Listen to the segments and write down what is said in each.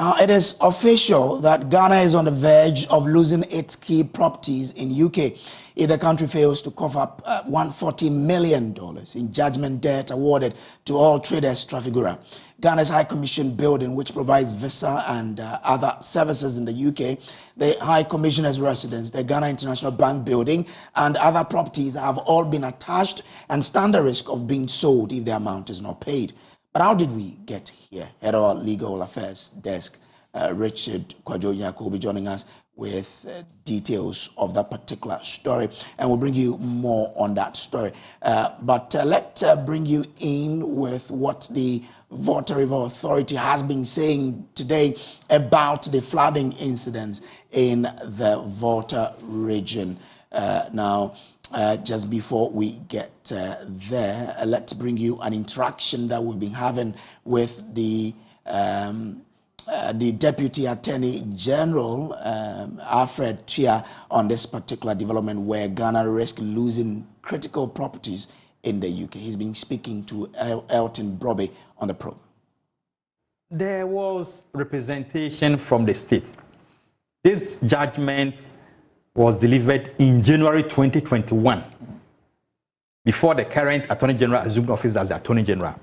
Now, it is official that Ghana is on the verge of losing its key properties in UK if the country fails to cough up $140 million in judgment debt awarded to all traders trafigura. Ghana's High Commission building, which provides visa and other services in the UK, the High Commissioner's residence, the Ghana International Bank building, and other properties have all been attached and stand the risk of being sold if the amount is not paid. But how did we get here? Head of our Legal Affairs Desk, Richard Kwajo will be joining us with details of that particular story. And we'll bring you more on that story. But let's bring you in with what the Volta River Authority has been saying today about the flooding incidents in the Volta region. Just before we get there, let's bring you an interaction that we've been having with the Deputy Attorney General, Alfred Tia, on this particular development where Ghana risks losing critical properties in the UK. He's been speaking to Elton Brobe on the program. There was representation from the state. This judgment was delivered in January 2021, before the current Attorney General assumed office as the Attorney General.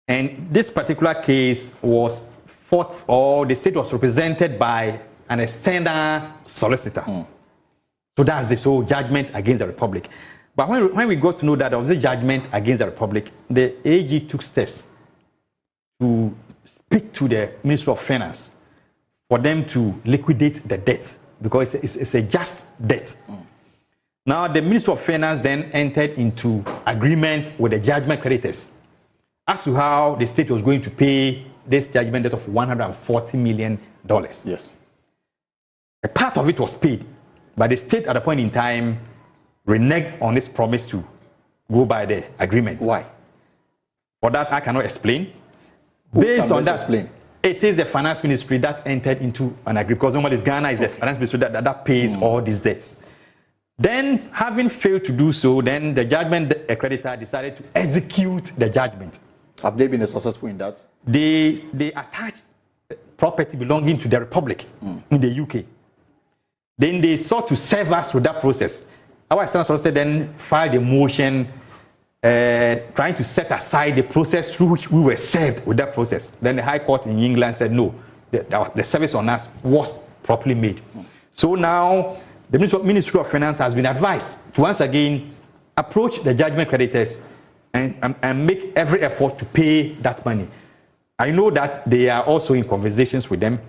And this particular case was fought, or the state was represented by an external solicitor. So that's the sole judgment against the Republic. But when we got to know that there was a judgment against the Republic, the AG took steps to speak to the Ministry of Finance for them to liquidate the debt, because it's a just debt. Now, the Ministry of Finance then entered into agreement with the judgment creditors as to how the state was going to pay this judgment debt of $140 million. Yes. A part of it was paid, but the state at a point in time reneged on its promise to go by the agreement. Why? For that, I cannot explain. Based on that, explain. It is the finance ministry that entered into an agreement, because normally Ghana is the finance ministry that pays all these debts. Then, having failed to do so, then the judgment creditor decided to execute the judgment. Have they been successful in that? They attached property belonging to the Republic in the UK. Then they sought to serve us with that process. Our external solicitor then filed a motion trying to set aside the process through which we were served with that process. Then the High Court in England said no, the service on us was properly made. So now the Ministry of Finance has been advised to once again approach the judgment creditors and make every effort to pay that money. I know that they are also in conversations with them.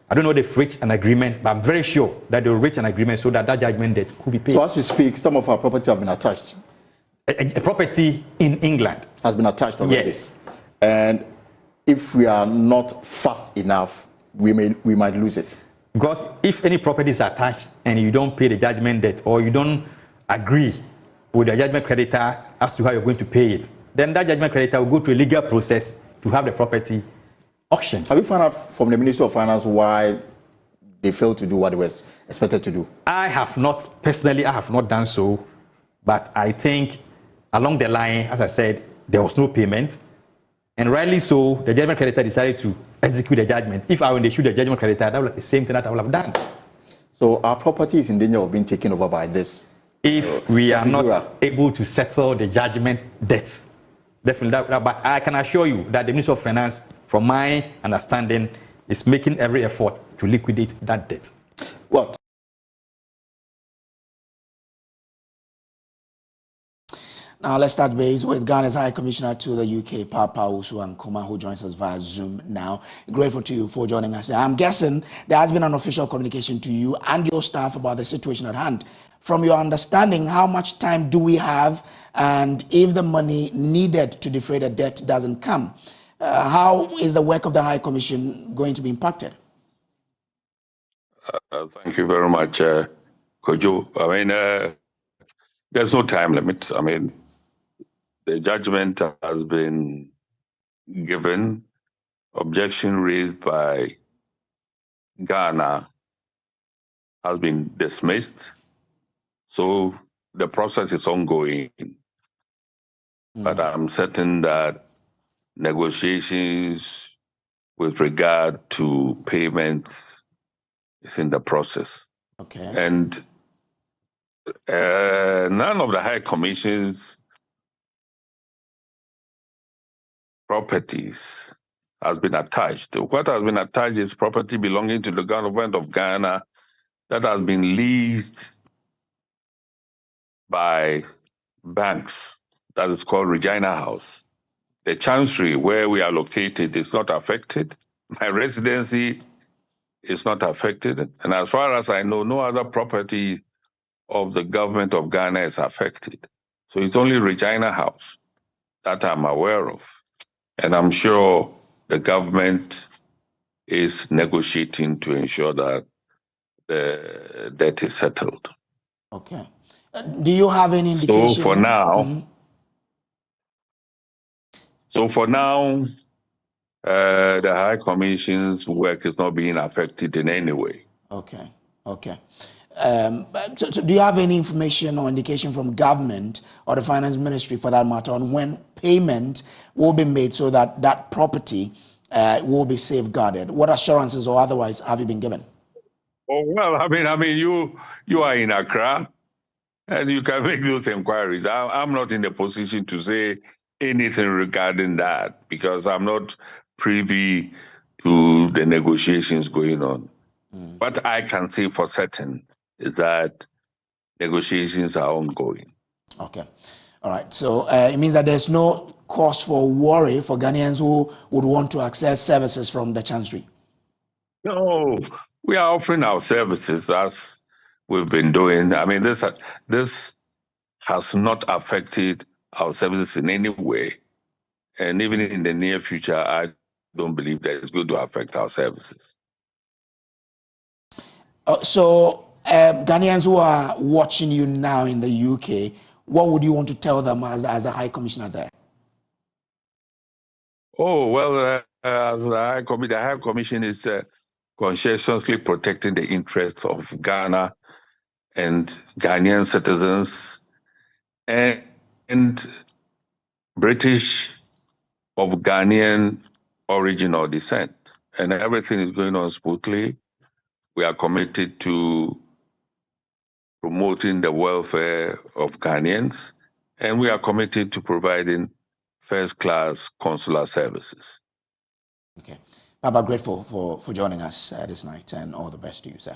I don't know if they've reached an agreement, but I'm very sure that they'll reach an agreement so that that judgment debt could be paid. So as we speak, some of our property have been attached. A property in England has been attached already. Yes. And if we are not fast enough, we might lose it. Because if any property is attached and you don't pay the judgment debt, or you don't agree with the judgment creditor as to how you're going to pay it, then that judgment creditor will go to a legal process to have the property auctioned. Have you found out from the Ministry of Finance why they failed to do what they were expected to do? I have not done so, but I think along the line, as I said, there was no payment, and rightly so, the judgment creditor decided to execute the judgment. If I were in the shoe the judgment creditor, that was the same thing that I would have done. So our property is in danger of being taken over by this? If we are not able to settle the judgment debt. Definitely, but I can assure you that the Ministry of Finance, from my understanding, is making every effort to liquidate that debt. What? Now, let's start base with Ghana's High Commissioner to the UK, Papa Usu Nkuma, who joins us via Zoom now. Grateful to you for joining us. I'm guessing there has been an official communication to you and your staff about the situation at hand. From your understanding, how much time do we have? And if the money needed to defray the debt doesn't come, how is the work of the High Commission going to be impacted? Thank you very much, Kojo. I mean, there's no time limit. I mean, the judgment has been given. Objection raised by Ghana has been dismissed. So the process is ongoing. But I'm certain that negotiations with regard to payments is in the process. Okay. And none of the High Commission's properties has been attached. What has been attached is property belonging to the government of Ghana that has been leased by banks. That is called Regina House. The Chancery, where we are located, is not affected. My residency is not affected. And as far as I know, no other property of the government of Ghana is affected. So it's only Regina House that I'm aware of. And I'm sure the government is negotiating to ensure that the debt is settled. Okay. Do you have any indication? So for now, the High Commission's work is not being affected in any way. Okay. Okay. So do you have any information or indication from government or the finance ministry, for that matter, on when payment will be made so that that property will be safeguarded? What assurances or otherwise have you been given? Oh, well, I mean, you are in Accra, and you can make those inquiries. I'm not in a position to say anything regarding that because I'm not privy to the negotiations going on. What I can say for certain is that negotiations are ongoing. Okay. All right. So it means that there's no cause for worry for Ghanaians who would want to access services from the Chancery. No, we are offering our services as we've been doing. I mean, this has not affected our services in any way. And even in the near future, I don't believe that it's going to affect our services. So Ghanaians who are watching you now in the UK, what would you want to tell them as a High Commissioner there? Oh, well, as the High Commission is conscientiously protecting the interests of Ghana and Ghanaian citizens and British of Ghanaian origin or descent. And everything is going on smoothly. We are committed to promoting the welfare of Ghanaians, and we are committed to providing first-class consular services. Okay. Papa, grateful for joining us this night, and all the best to you, sir.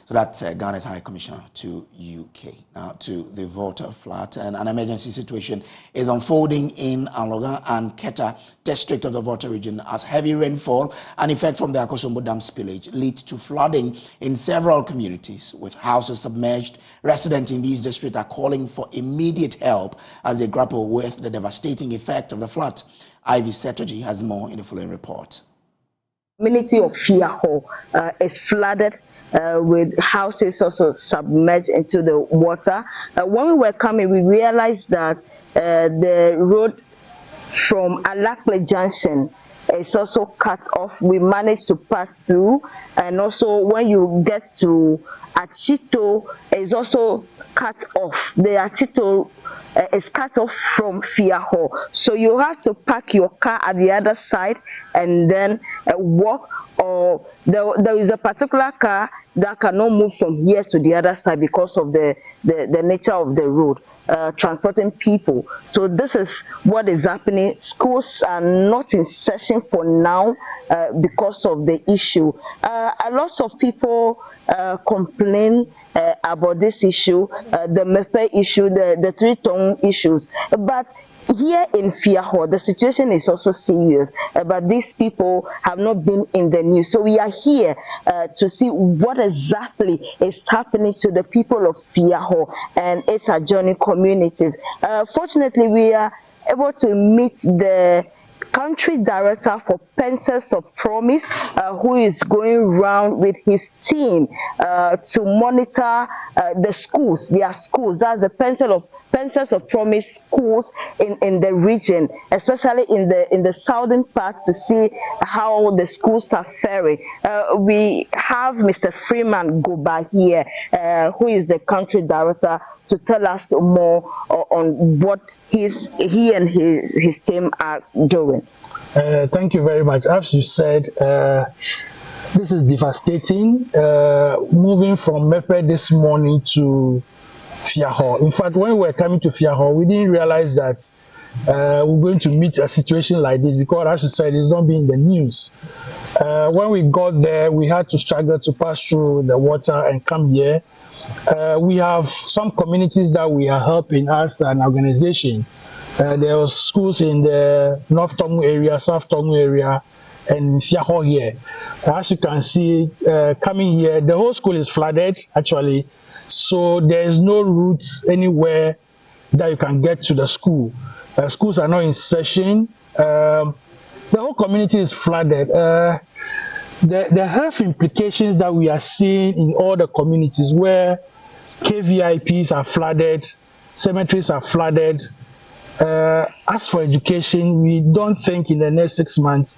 So that's Ghana's High Commissioner to UK. Now to the Volta flood, and an emergency situation is unfolding in Aloga and Keta district of the Volta region as heavy rainfall and effect from the Akosombo Dam spillage leads to flooding in several communities with houses submerged. Residents in these districts are calling for immediate help as they grapple with the devastating effect of the flood. Ivy Setoji has more in the following report. Community of Fiaho is flooded with houses also submerged into the water. When we were coming, we realized that the road from Alakle Junction is also cut off. We managed to pass through, and also when you get to Achito, is also cut off. The Achito is cut off from Fiaho, so you have to park your car at the other side and then walk, or there is a particular car that cannot move from here to the other side because of the nature of the road transporting people. So this is what is happening. Schools are not in session for now because of the issue. A lot of people complain about this issue, the Mefe issue, the 3-ton issues, but here in Fiaho, the situation is also serious, but these people have not been in the news. So we are here to see what exactly is happening to the people of Fiaho and its adjoining communities. Fortunately, we are able to meet the country director for Pencils of Promise, who is going around with his team to monitor the schools, their schools. That's the Pencils of Promise schools in the region, especially in the southern parts, to see how the schools are faring. We have Mr. Freeman Goba here, who is the country director, to tell us more on what he and his team are doing. Thank you very much. As you said, this is devastating. Moving from Mepe this morning to Fiaho. In fact, when we were coming to Fiaho, we didn't realize that we're going to meet a situation like this because, as you said, it's not been in the news. When we got there, we had to struggle to pass through the water and come here. We have some communities that we are helping as an organization. There was schools in the North Tongu area, South Tongu area, and Fiaho here. As you can see, coming here, the whole school is flooded, actually. So there is no routes anywhere that you can get to the school. Schools are not in session. The whole community is flooded. The health implications that we are seeing in all the communities where KVIPs are flooded, cemeteries are flooded. As for education, we don't think in the next 6 months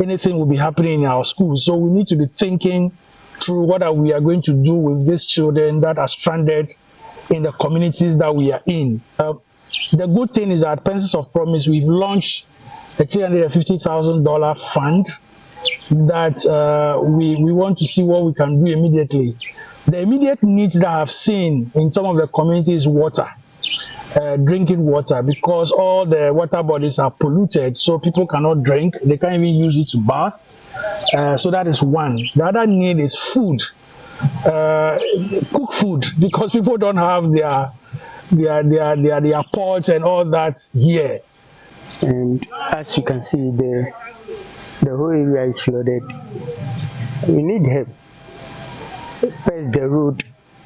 anything will be happening in our schools. So we need to be thinking through what we are going to do with these children that are stranded in the communities that we are in. The good thing is that Pencils of Promise, we've launched a $350,000 fund that we want to see what we can do immediately. The immediate needs that I've seen in some of the communities, water, drinking water, because all the water bodies are polluted, so people cannot drink, they can't even use it to bath. So that is one. The other need is food, cook food, because people don't have their pots and all that here. And as you can see, the whole area is flooded. We need help. First, the road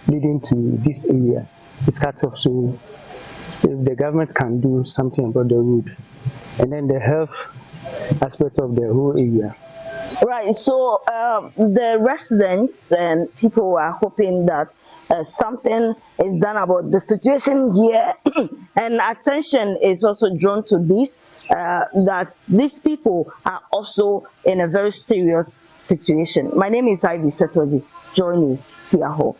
leading to this area is cut off, so if the government can do something about the road, and then the health aspect of the whole area. Right, so the residents and people are hoping that something is done about the situation here, and attention is also drawn to this, that these people are also in a very serious situation. My name is Ivy Setoji, JoyNews, Fiaho.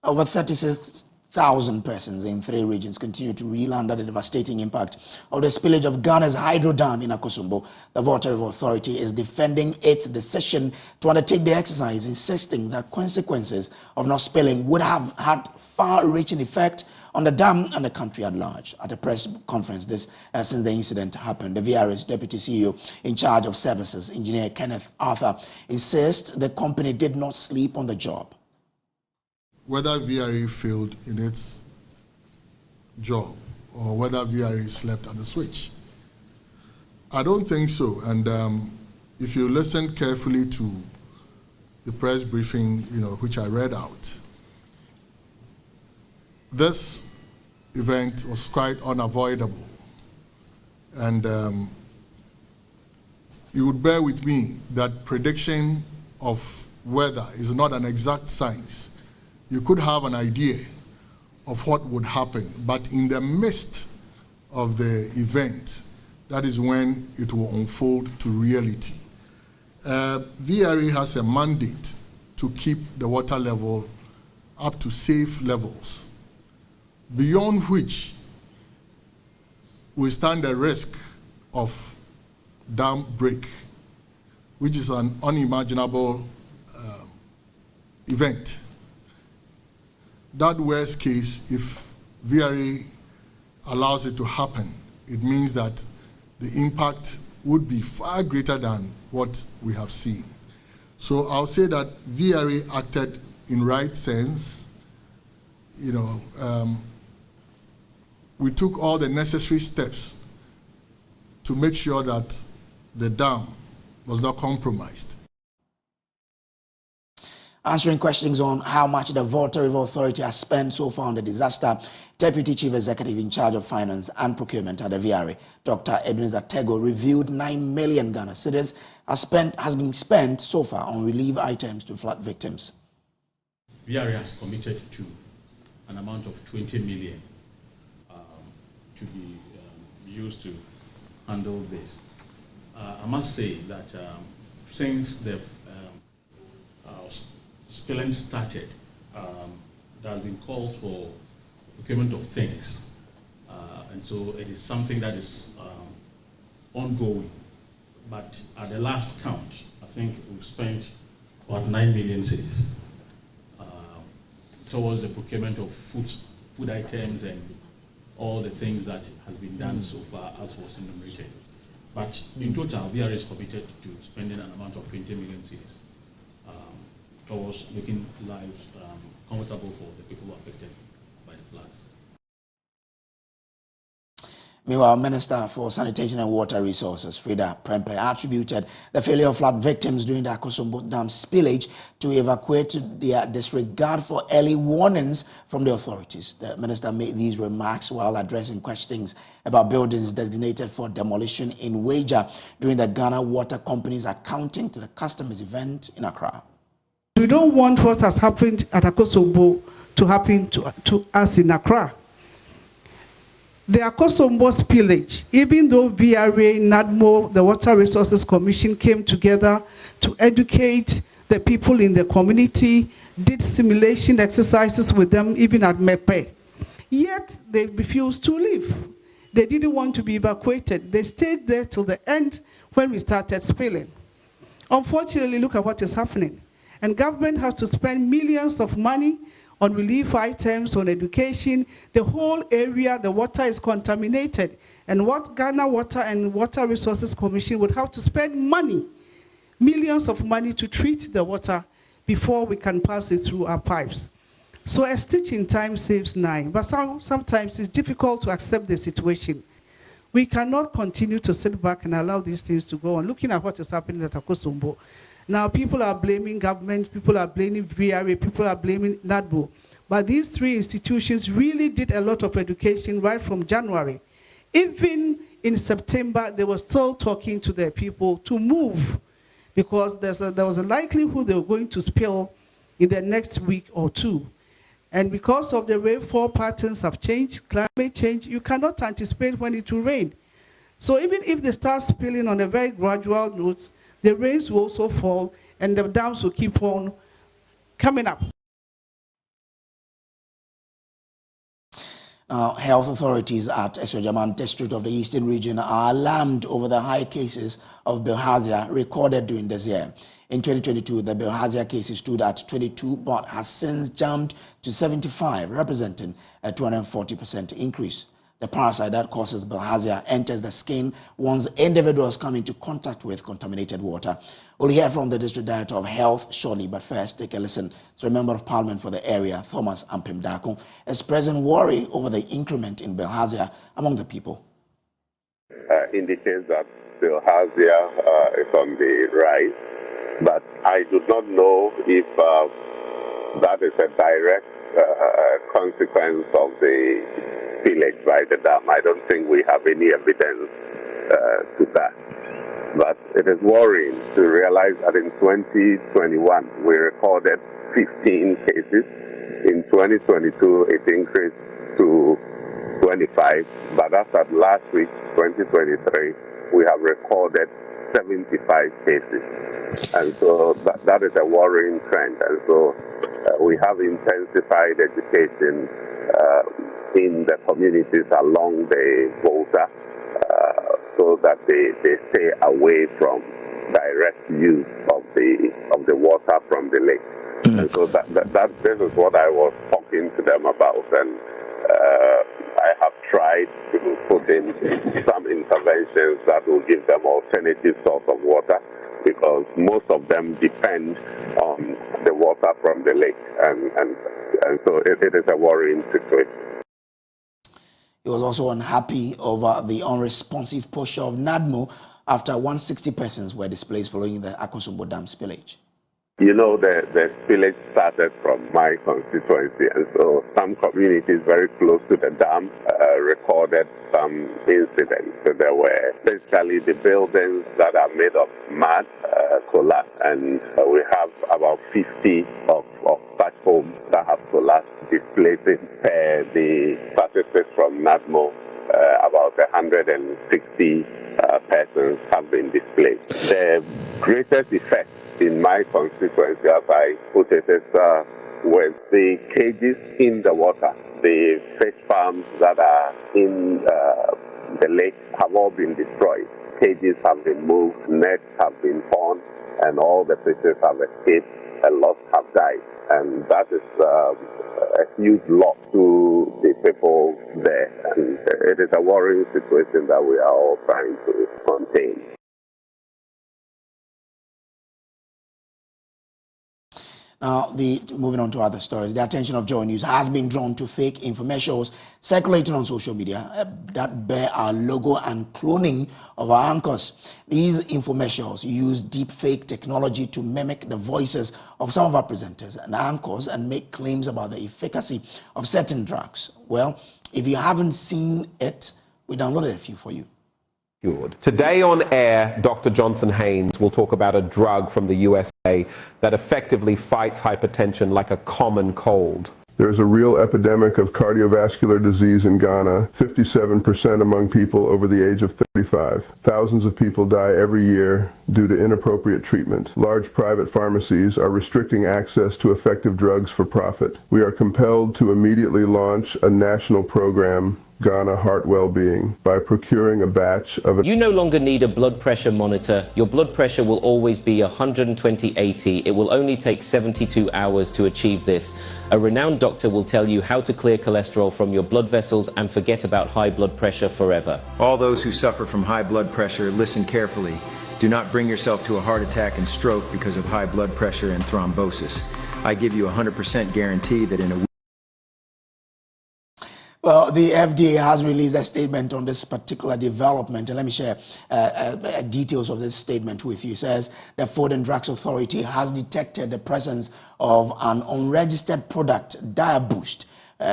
Over 36,000 persons in 3 regions continue to reel under the devastating impact of the spillage of Ghana's hydro dam in Akosombo. The Water Authority is defending its decision to undertake the exercise, insisting that consequences of not spilling would have had far-reaching effect on the dam and the country at large. At a press conference since the incident happened, the VRA's Deputy CEO in charge of services, Engineer Kenneth Arthur, insists the company did not sleep on the job. Whether VRA failed in its job or whether VRA slept at the switch, I don't think so. And if you listen carefully to the press briefing, which I read out, this event was quite unavoidable. And you would bear with me that prediction of weather is not an exact science. You could have an idea of what would happen, but in the midst of the event, that is when it will unfold to reality. VRA has a mandate to keep the water level up to safe levels, beyond which we stand the risk of dam break, which is an unimaginable event. That worst case, if VRA allows it to happen, it means that the impact would be far greater than what we have seen. So I'll say that VRA acted in right sense. We took all the necessary steps to make sure that the dam was not compromised. Answering questions on how much the Water Authority has spent so far on the disaster, Deputy Chief Executive in charge of Finance and Procurement at the VRA, Dr. Ebenezer Tego, revealed 9 million Ghana cedis has been spent so far on relief items to flood victims. VRA has committed to an amount of 20 million to be used to handle this. I must say that since the spilling started, there has been calls for procurement of things, and so it is something that is ongoing. But at the last count, I think we've spent about 9 million cedis towards the procurement of food items and all the things that has been done so far as was enumerated. But in total, VRA is committed to spending an amount of 20 million cedis towards making lives comfortable for the people who are affected by the floods. Meanwhile, Minister for Sanitation and Water Resources, Frida Prempeh, attributed the failure of flood victims during the Akosombo Dam spillage to evacuate their disregard for early warnings from the authorities. The minister made these remarks while addressing questions about buildings designated for demolition in Weija during the Ghana Water Company's Accounting to the Customs event in Accra. We don't want what has happened at Akosombo to happen to us in Accra. The Akosombo spillage, even though VRA, NADMO, the Water Resources Commission came together to educate the people in the community, did simulation exercises with them, even at Mepe. Yet they refused to leave. They didn't want to be evacuated. They stayed there till the end when we started spilling. Unfortunately, look at what is happening. And government has to spend millions of money on relief items, on education. The whole area, the water is contaminated. And what Ghana Water and Water Resources Commission would have to spend money, millions of money to treat the water before we can pass it through our pipes. So a stitch in time saves 9, but sometimes it's difficult to accept the situation. We cannot continue to sit back and allow these things to go on. Looking at what is happening at Akosombo, now people are blaming government, people are blaming VRA, people are blaming NADBO. But these three institutions really did a lot of education right from January. Even in September, they were still talking to their people to move because there was a likelihood they were going to spill in the next week or two. And because of the rainfall patterns have changed, climate change, you cannot anticipate when it will rain. So even if they start spilling on a very gradual note, the rains will also fall and the dams will keep on coming up. Now, health authorities at Esojaman district of the Eastern region are alarmed over the high cases of bilharzia recorded during this year. In 2022, the bilharzia cases stood at 22 but has since jumped to 75, representing a 240% increase. The parasite that causes bilharzia enters the skin once individuals come into contact with contaminated water. We'll hear from the District Director of Health shortly, but first take a listen to a Member of Parliament for the area, Thomas Ampem-Dakun, expressing worry over the increment in bilharzia among the people. Indicates that bilharzia is on the rise, but I do not know if that is a direct consequence of the spillage by the dam. I don't think we have any evidence to that. But it is worrying to realize that in 2021 we recorded 15 cases. In 2022 it increased to 25. But as of last week, 2023, we have recorded 75 cases. And so that is a worrying trend. And so we have intensified education in the communities along the Volta so that they stay away from direct use of the water from the lake. And so this is what I was talking to them about. And I have tried to put in some interventions that will give them alternative source of water, because most of them depend on the water from the lake. And so it is a worrying situation. He was also unhappy over the unresponsive posture of NADMO after 160 persons were displaced following the Akosombo Dam spillage. You know, the spillage started from my constituency, and so some communities very close to the dam recorded some incidents. So there were basically the buildings that are made of mud collapsed, and we have about 50 of such homes that have collapsed, displacing the statistics from NADMO. About 160 persons have been displaced. The greatest effect in my constituency, as I put it, is with the cages in the water. The fish farms that are in the lake have all been destroyed. cages have been moved, nets have been torn, and all the fishes have escaped and lots have died. And that is a huge loss to the people there. And it is a worrying situation that we are all trying to contain. Now, moving on to other stories, the attention of Joy News has been drawn to fake infomercials circulating on social media that bear our logo and cloning of our anchors. These infomercials use deep fake technology to mimic the voices of some of our presenters and anchors and make claims about the efficacy of certain drugs. Well, if you haven't seen it, we downloaded a few for you. Today on air, Dr. Johnson Haynes will talk about a drug from the USA that effectively fights hypertension like a common cold. There's a real epidemic of cardiovascular disease in Ghana, 57% among people over the age of 35. Thousands of people die every year due to inappropriate treatment. Large private pharmacies are restricting access to effective drugs for profit. We are compelled to immediately launch a national program, Ghana Heart Wellbeing, by procuring a batch of... You no longer need a blood pressure monitor. Your blood pressure will always be 120/80. It will only take 72 hours to achieve this. A renowned doctor will tell you how to clear cholesterol from your blood vessels and forget about high blood pressure forever. All those who suffer from high blood pressure, listen carefully. Do not bring yourself to a heart attack and stroke because of high blood pressure and thrombosis. I give you a 100% guarantee that in a week... Well, the FDA has released a statement on this particular development, and let me share details of this statement with you. It says the Food and Drugs Authority has detected the presence of an unregistered product, Diaboost,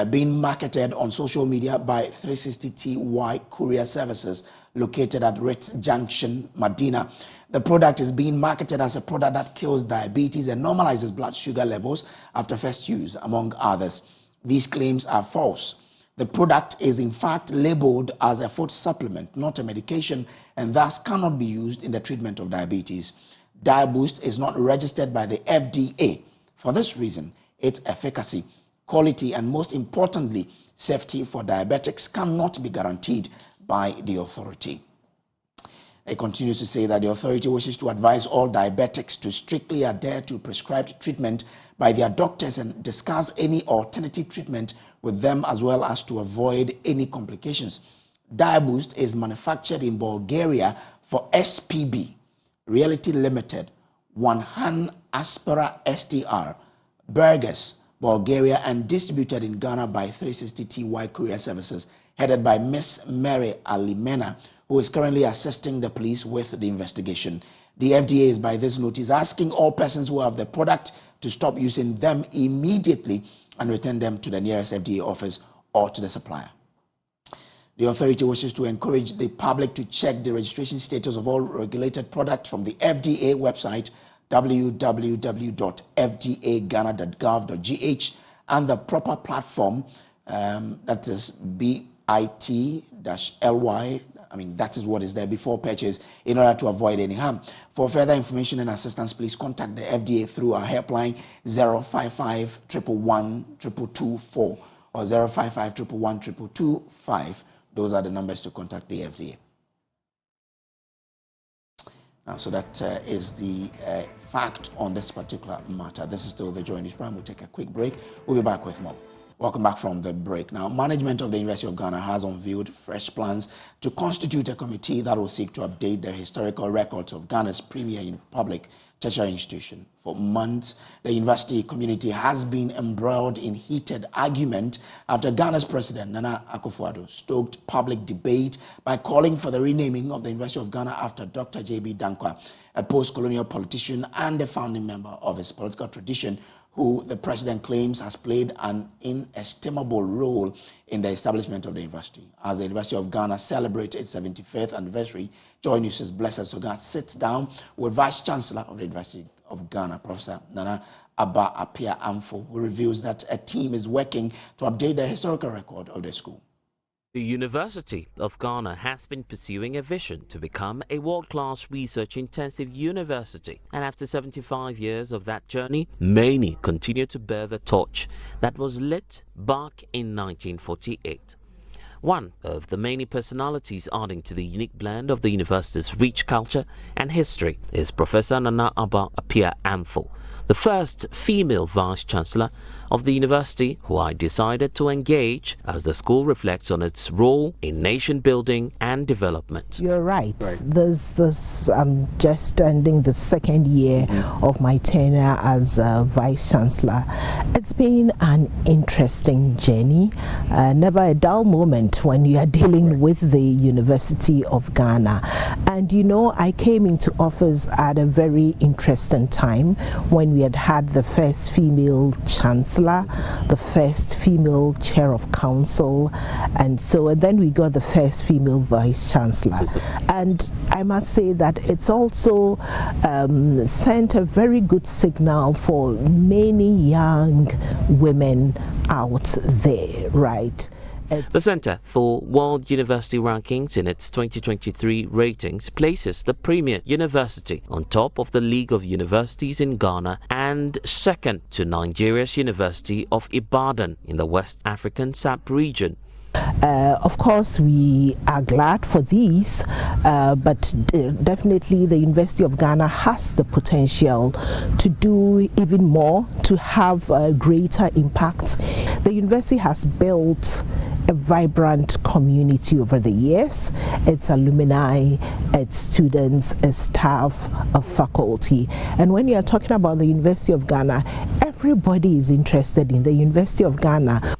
being marketed on social media by 360TY Courier Services located at Ritz Junction, Medina. The product is being marketed as a product that kills diabetes and normalizes blood sugar levels after first use, among others. These claims are false. The product is in fact labeled as a food supplement, not a medication, and thus cannot be used in the treatment of diabetes. Diaboost is not registered by the FDA. For this reason, its efficacy, quality, and most importantly, safety for diabetics cannot be guaranteed by the authority. It continues to say that the authority wishes to advise all diabetics to strictly adhere to prescribed treatment by their doctors and discuss any alternative treatment with them, as well as to avoid any complications. Diaboost is manufactured in Bulgaria for SPB, Reality Limited, Wanhan Aspera STR, Burgess, Bulgaria, and distributed in Ghana by 360TY Courier Services, headed by Miss Mary Alimena, who is currently assisting the police with the investigation. The FDA is by this notice asking all persons who have the product to stop using them immediately and return them to the nearest FDA office or to the supplier. The authority wishes to encourage the public to check the registration status of all regulated products from the FDA website, www.fdaghana.gov.gh, and the proper platform, that is bit-ly, that is what is there, before purchase, in order to avoid any harm. For further information and assistance, please contact the FDA through our helpline 055 111 2224 or 055 111 2225. Those are the numbers to contact the FDA. Now, so that is the fact on this particular matter. This is still the JoyNews Prime. We'll take a quick break. We'll be back with more. Welcome back from the break. Now, management of the University of Ghana has unveiled fresh plans to constitute a committee that will seek to update the historical records of Ghana's premier public tertiary institution. For months, the university community has been embroiled in heated argument after Ghana's president, Nana Akufo-Addo, stoked public debate by calling for the renaming of the University of Ghana after Dr. J.B. Dankwa, a post-colonial politician and a founding member of his political tradition, who the president claims has played an inestimable role in the establishment of the university. As the University of Ghana celebrates its 75th anniversary, JoyNews' Blessed Soga sits down with Vice Chancellor of the University of Ghana, Professor Nana Abba Apia Amfo, who reveals that a team is working to update the historical record of the school. The University of Ghana has been pursuing a vision to become a world-class research-intensive university, and after 75 years of that journey, many continue to bear the torch that was lit back in 1948. One of the many personalities adding to the unique blend of the university's rich culture and history is Professor Nana Aba Apia Amfo, the first female vice-chancellor of the university, who I decided to engage as the school reflects on its role in nation building and development. You're right. I'm just ending the second year of my tenure as vice-chancellor. It's been an interesting journey, never a dull moment when you are dealing with the University of Ghana. And you know, I came into office at a very interesting time when we had the first female chancellor, the first female chair of council, and then we got the first female vice chancellor. And I must say that it's also sent a very good signal for many young women out there, right? The Center for World University Rankings in its 2023 ratings places the premier university on top of the League of Universities in Ghana and second to Nigeria's University of Ibadan in the West African sub-region. Of course, we are glad for these, but definitely the University of Ghana has the potential to do even more, to have a greater impact. The university has built a vibrant community over the years. Its alumni, its students, its staff, a faculty. And when you are talking about the University of Ghana, everybody is interested in the University of Ghana.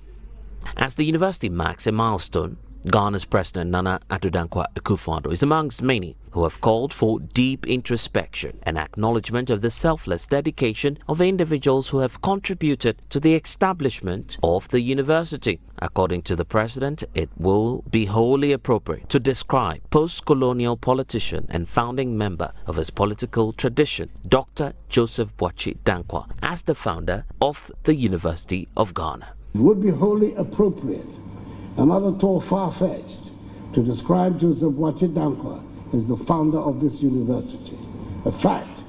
As the university marks a milestone, Ghana's President Nana Addo Akufo-Addo is amongst many who have called for deep introspection and acknowledgement of the selfless dedication of individuals who have contributed to the establishment of the university. According to the President, it will be wholly appropriate to describe post-colonial politician and founding member of his political tradition, Dr. Joseph Boakye Dankwa, as the founder of the University of Ghana. It would be wholly appropriate and not at all far-fetched to describe Joseph Boakye Dankwa as the founder of this university, a fact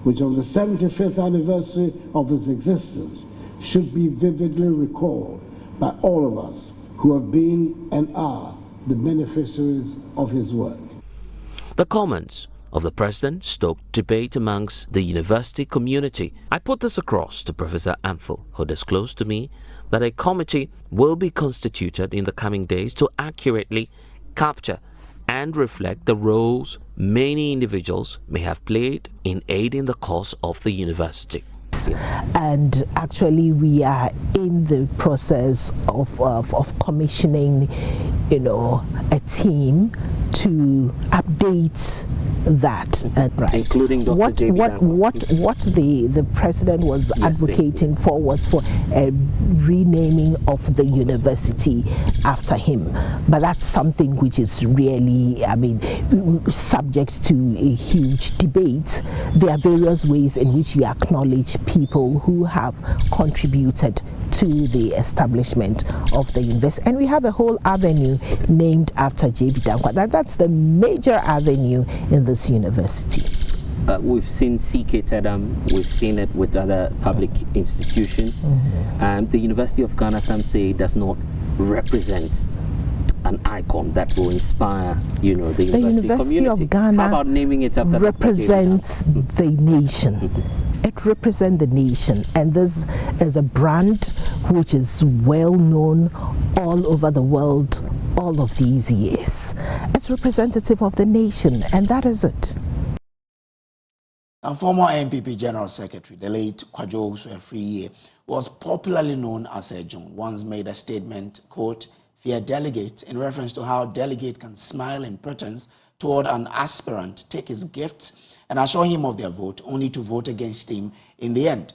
which on the 75th anniversary of its existence should be vividly recalled by all of us who have been and are the beneficiaries of his work. The comments of the President stoked debate amongst the university community. I put this across to Professor Amfo, who disclosed to me that a committee will be constituted in the coming days to accurately capture and reflect the roles many individuals may have played in aiding the cause of the university. And actually we are in the process of commissioning, a team to update that, right? Including Dr. What the President was advocating for was for a renaming of the university after him, but that's something which is really, subject to a huge debate. There are various ways in which we acknowledge people who have contributed to the establishment of the university, and we have a whole avenue named after J.B. Dankwa. That's the major avenue in this university. We've seen CK Tedam, we've seen it with other public institutions. The University of Ghana, some say, does not represent an icon that will inspire, the university community. Of Ghana, how about naming it after represents the nation. It represents the nation, and this is a brand which is well known all over the world all of these years. It's representative of the nation, and that is it. And former NPP General Secretary, the late Kwadwo Osuafriye, was popularly known as a John, once made a statement, quote, "Fear delegate," in reference to how delegate can smile in pretense toward an aspirant, take his gifts, and assure him of their vote, only to vote against him in the end.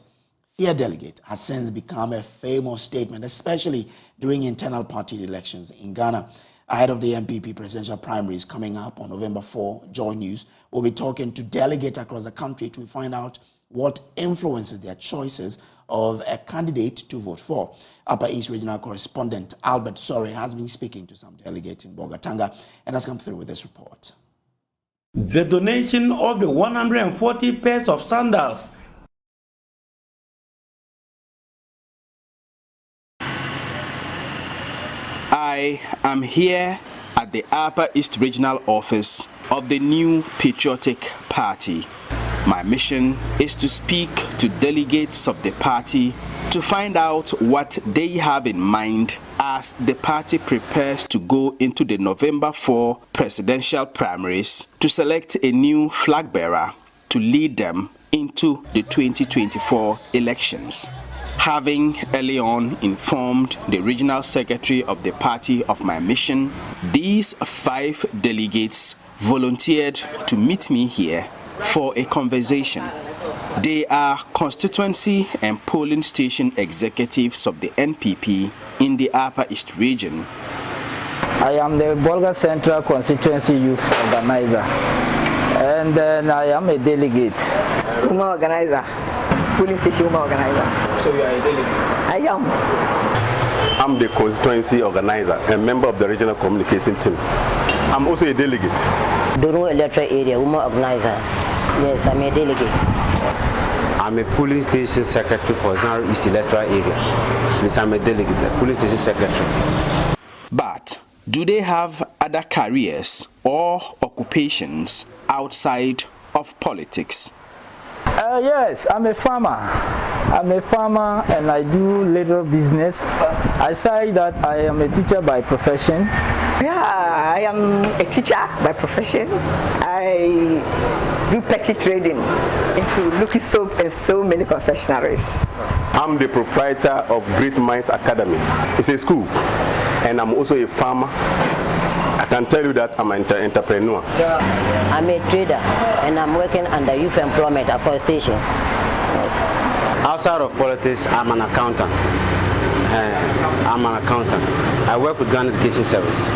Fear delegate has since become a famous statement, especially during internal party elections in Ghana. Ahead of the MPP presidential primaries coming up on November 4, JoyNews will be talking to delegates across the country to find out what influences their choices of a candidate to vote for. Upper East Regional Correspondent Albert Sore has been speaking to some delegates in Bogatanga and has come through with this report. The donation of the 140 pairs of sandals I am here at the Upper East Regional Office of the New Patriotic Party. My mission is to speak to delegates of the party to find out what they have in mind as the party prepares to go into the November 4 presidential primaries to select a new flag bearer to lead them into the 2024 elections. Having early on informed the regional secretary of the party of my mission, these 5 delegates volunteered to meet me here for a conversation. They are constituency and polling station executives of the NPP in the Upper East region. I am the Bolga Central Constituency Youth Organizer, and then I am a delegate. Woman organizer, polling station woman organizer. So you are a delegate? I am. I'm the constituency organizer and member of the regional communication team. I'm also a delegate. Duru electoral area, woman organizer. Yes, I'm a delegate. I'm a polling station secretary for Zanaro East electoral area. Yes, I'm a delegate, a polling station secretary. But do they have other careers or occupations outside of politics? Yes, I'm a farmer. I'm a farmer and I do little business. Aside that, I am a teacher by profession. Yeah, I am a teacher by profession. I do petty trading into Lucky Soap and so many confectionaries. I'm the proprietor of Great Minds Academy. It's a school, and I'm also a farmer. I can tell you that I'm an entrepreneur. I'm a trader and I'm working under youth employment afforestation. Yes. Outside of politics, I'm an accountant. I work with Ghana Education Service.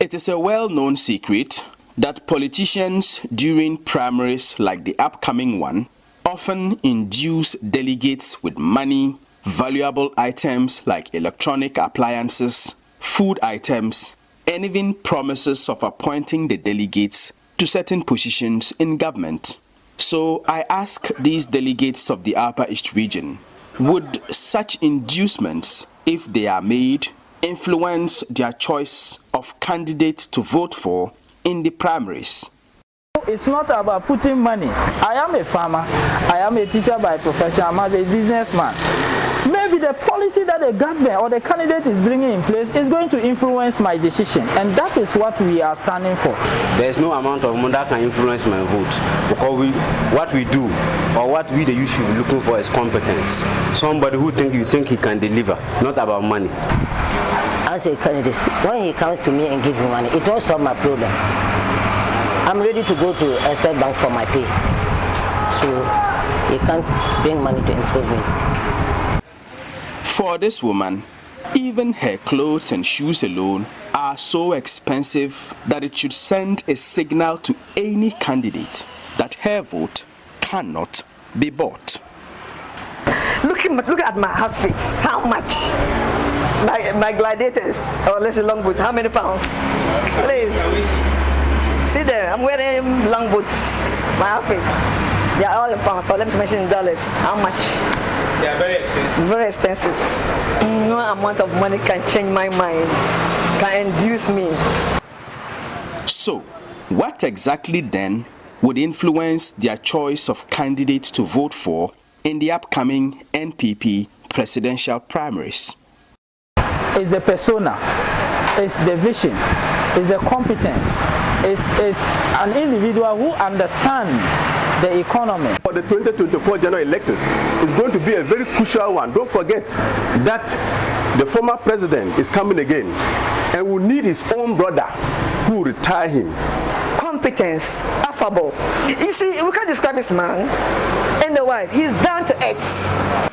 It is a well-known secret that politicians during primaries like the upcoming one often induce delegates with money, valuable items like electronic appliances, food items, and even promises of appointing the delegates to certain positions in government. So I ask these delegates of the Upper East region, would such inducements, if they are made, influence their choice of candidate to vote for in the primaries? It's not about putting money. I am a farmer, I am a teacher by profession, I'm a businessman. Maybe the policy that the government or the candidate is bringing in place is going to influence my decision, and that is what we are standing for. There's no amount of money that can influence my vote, because what we do, or what we the youth should be looking for, is competence. Somebody who you think he can deliver, not about money. As a candidate, when he comes to me and gives me money, it won't solve my problem. I'm ready to go to Expert Bank for my pay. So he can't bring money to influence me. For this woman, even her clothes and shoes alone are so expensive that it should send a signal to any candidate that her vote cannot be bought. Look at my outfit. How much? My gladiators, or let's say long boots, how many pounds? Please. See there, I'm wearing long boots. My outfit. They are all in pounds, so let me mention in dollars. How much? They are very expensive. Very expensive. No amount of money can change my mind, can induce me. So, what exactly then would influence their choice of candidates to vote for in the upcoming NPP presidential primaries? It's the persona, it's the vision, it's the competence, it's an individual who understands the economy. For the 2024 general elections, it's going to be a very crucial one. Don't forget that the former president is coming again and will need his own brother who will retire him. Competence, affable. You see, we can't describe this man and the wife. He's down to earth.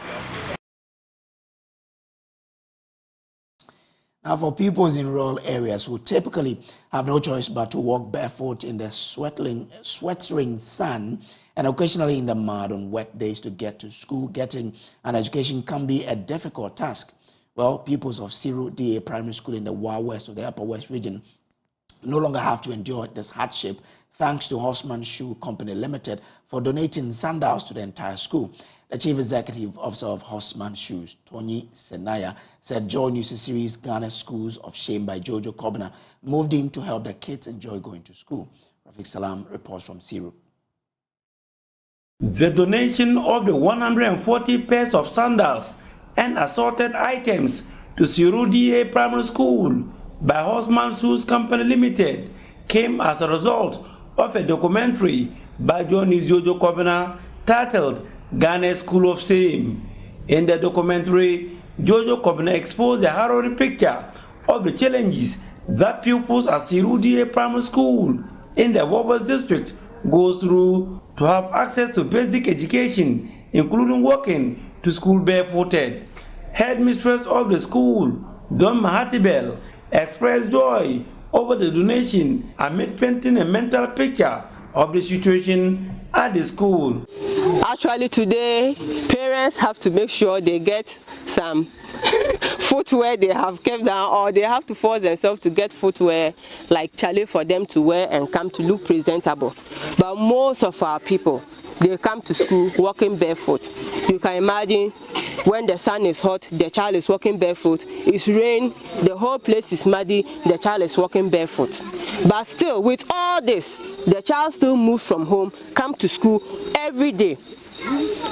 Now, for pupils in rural areas who typically have no choice but to walk barefoot in the sweltering sun and occasionally in the mud on wet days to get to school, getting an education can be a difficult task. Well, pupils of Siru DA Primary School in the Wa West of the Upper West region no longer have to endure this hardship thanks to Horseman Shoe Company Limited for donating sandals to the entire school. The Chief Executive Officer of Horseman Shoes, Tony Senaya, said Joy News series Ghana Schools of Shame by Jojo Kobna moved him to help the kids enjoy going to school. Rafiq Salam reports from Siru. The donation of the 140 pairs of sandals and assorted items to Siru DA Primary School by Horseman Shoes Company Limited came as a result of a documentary by Jojo Kobna titled Ghana School of Shame. In the documentary, Jojo Kobna exposed the harrowing picture of the challenges that pupils at Siru DA Primary School in the Wobbles district go through to have access to basic education, including walking to school barefooted. Headmistress of the school, Don Mahatibel, expressed joy over the donation amid painting a mental picture of the situation at the school. Actually today, parents have to make sure they get some footwear they have kept down, or they have to force themselves to get footwear like Charlie for them to wear and come to look presentable. But most of our people, they come to school walking barefoot. You can imagine when the sun is hot, the child is walking barefoot. It's rain, the whole place is muddy, the child is walking barefoot. But still, with all this, the child still moves from home, come to school every day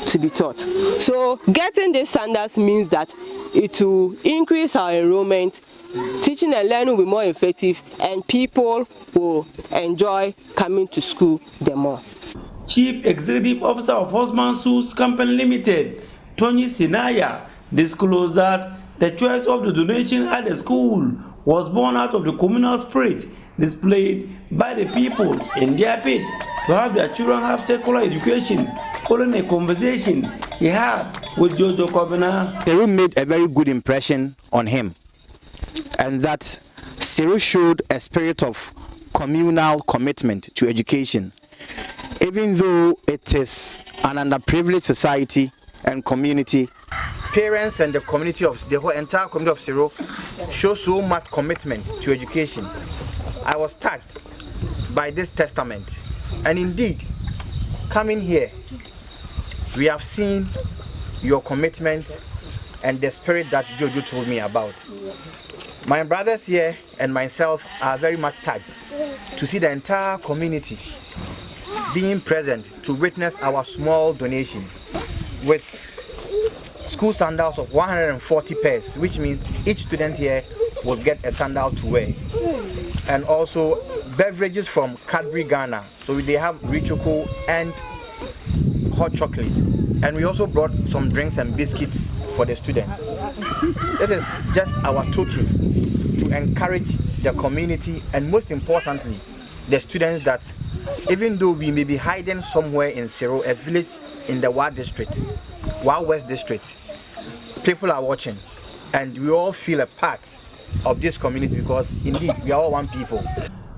to be taught. So getting these sandals means that it will increase our enrollment, teaching and learning will be more effective, and people will enjoy coming to school the more. Chief Executive Officer of Horseman Shoes Company Limited, Tony Senaya, disclosed that the choice of the donation at the school was born out of the communal spirit displayed by the people in their bid to have their children have secular education, following a conversation he had with Jojo Kobna. Siru made a very good impression on him, and that Siru showed a spirit of communal commitment to education. Even though it is an underprivileged society and community, parents and the community of the whole entire community of Siru show so much commitment to education. I was touched by this testament, and indeed, coming here, we have seen your commitment and the spirit that Jojo told me about. My brothers here and myself are very much touched to see the entire community being present to witness our small donation with school sandals of 140 pairs, which means each student here will get a sandal to wear, and also beverages from Cadbury Ghana. So they have Richoco and hot chocolate, and we also brought some drinks and biscuits for the students. It is just our token to encourage the community, and most importantly, the students, that even though we may be hiding somewhere in Siru, a village in the Wa district, Wa West district, people are watching, and we all feel a part of this community, because indeed we are all one people.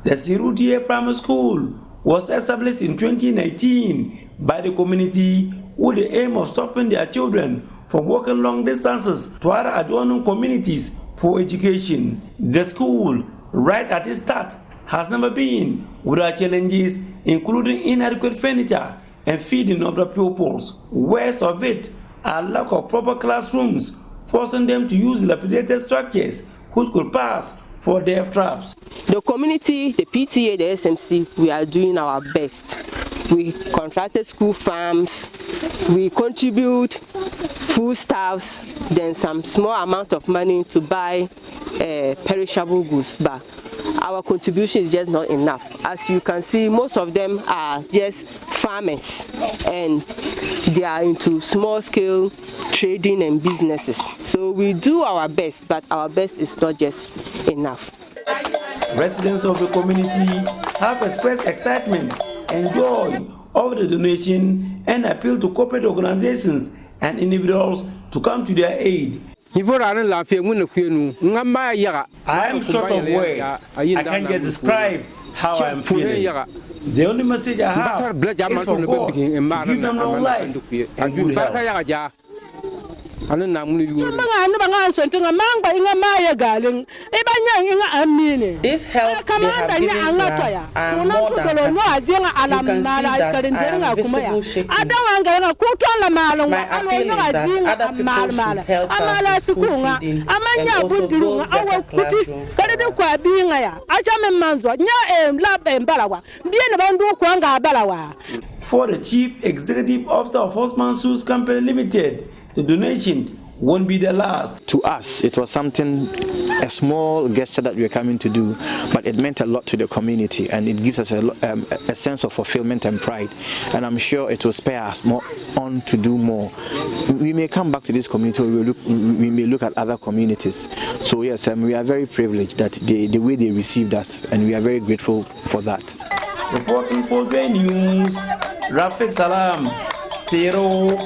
The Siru DA Primary School was established in 2019 by the community with the aim of stopping their children from walking long distances to other adjoining communities for education. The school, right at its start, has never been without challenges, including inadequate furniture and feeding of the pupils. Worst of it are lack of proper classrooms, forcing them to use dilapidated structures which could pass for death traps. The community, the PTA, the SMC, we are doing our best. We contracted school farms, we contribute foodstuffs, then some small amount of money to buy perishable goods, but our contribution is just not enough. As you can see, most of them are just farmers, and they are into small-scale trading and businesses. So we do our best, but our best is not just enough. Residents of the community have expressed excitement and joy over the donation and appeal to corporate organizations and individuals to come to their aid. I am short of words. I can't just describe how I am feeling. The only message I have is for God to give them long life and good health. anu na mu yu This help they have given to us are more than happy. You can see that I am visible shaking. My appeal is that other people should help us with school feeding and also build better classrooms for the Chief Executive Officer of Horseman Shoes Company Limited, the donation won't be the last. To us, it was something, a small gesture that we were coming to do, but it meant a lot to the community, and it gives us a sense of fulfillment and pride. And I'm sure it will spur us more on to do more. We may come back to this community, or we may look at other communities. So yes, we are very privileged that the way they received us, and we are very grateful for that. Reporting for JoyNews, Rafik Salam, Zero.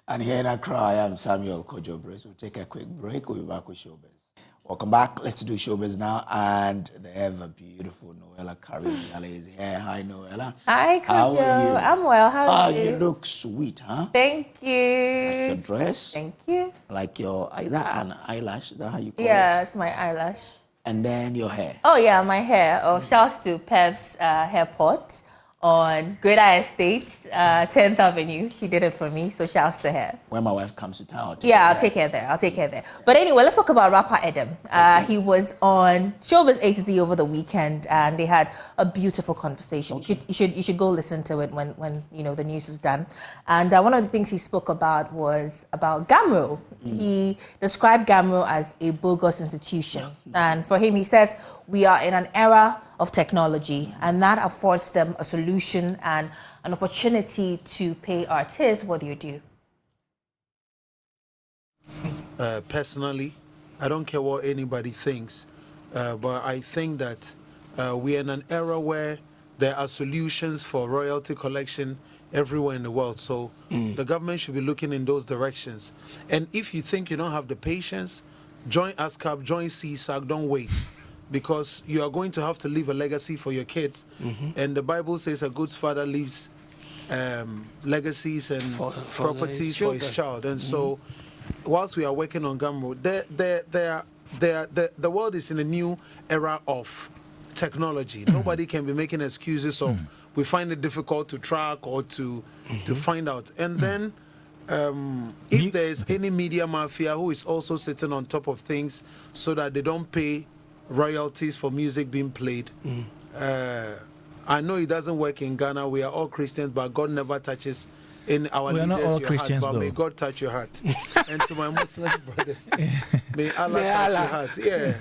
And here in Accra, I am Samuel Kojo Brace. We'll take a quick break. We'll be back with Showbiz. Welcome back. Let's do Showbiz now. And the ever beautiful Noella Carriale is here. Hi, Noella. Hi, Kojo. How are you? I'm well. How are you? You look sweet, huh? Thank you. Like your dress. Thank you. Like your, is that an eyelash? Is that how you call it? Yeah, it's my eyelash. And then your hair. Oh, yeah, my hair. Oh, shouts to Pev's hair pot on Greater Estate, 10th Avenue. She did it for me, so shouts to her. When my wife comes to town, I'll take her there. But anyway, let's talk about rapper Edem. He was on Showbiz A to Z over the weekend, and they had a beautiful conversation. Okay. You should go listen to it when you know the news is done. And one of the things he spoke about was about Gamro. He described Gamro as a bogus institution, and for him, he says we are in an era of technology, and that affords them a solution and an opportunity to pay artists what they do. Personally, I don't care what anybody thinks, but I think that we are in an era where there are solutions for royalty collection everywhere in the world. So the government should be looking in those directions. And if you think you don't have the patience, join ASCAP, join CSAC, don't wait. Because you are going to have to leave a legacy for your kids. And the Bible says a good father leaves legacies and properties for his child. And so, whilst we are working on Gamro, the world is in a new era of technology. Nobody can be making excuses of we find it difficult to track or to find out. And then, if there is any media mafia who is also sitting on top of things so that they don't pay royalties for music being played. I know it doesn't work in Ghana. We are all Christians, but God never touches in our leaders not all your Christians, heart. But may God touch your heart. And to my Muslim brothers, may Allah touch your heart. Yeah.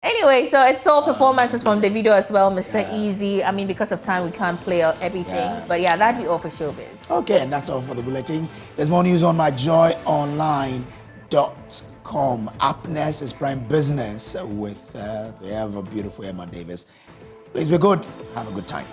Anyway, so it's all performances from the video as well, Mr. Easy. I mean, because of time, we can't play out everything. But yeah, that'd be all for Showbiz. Okay, and that's all for the bulletin. There's more news on myjoyonline.com. Up next is Prime Business with the ever beautiful Emma Davis. Please be good. Have a good time.